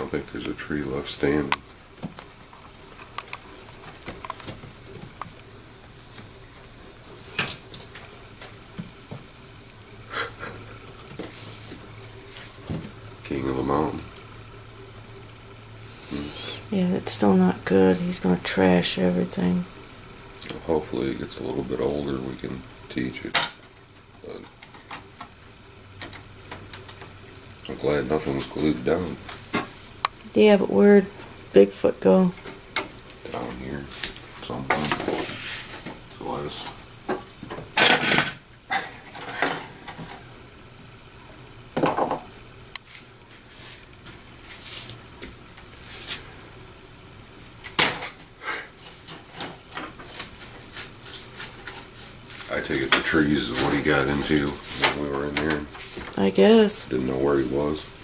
don't think there's a tree left standing. King of the mountain. Yeah, it's still not good. He's gonna trash everything. Well, hopefully it gets a little bit older, we can teach it. But I'm glad nothing was glued down. Yeah, but where'd Bigfoot go? Down here somewhere. So I take it the trees is what he got into when we were in there. I guess. Didn't know where he was.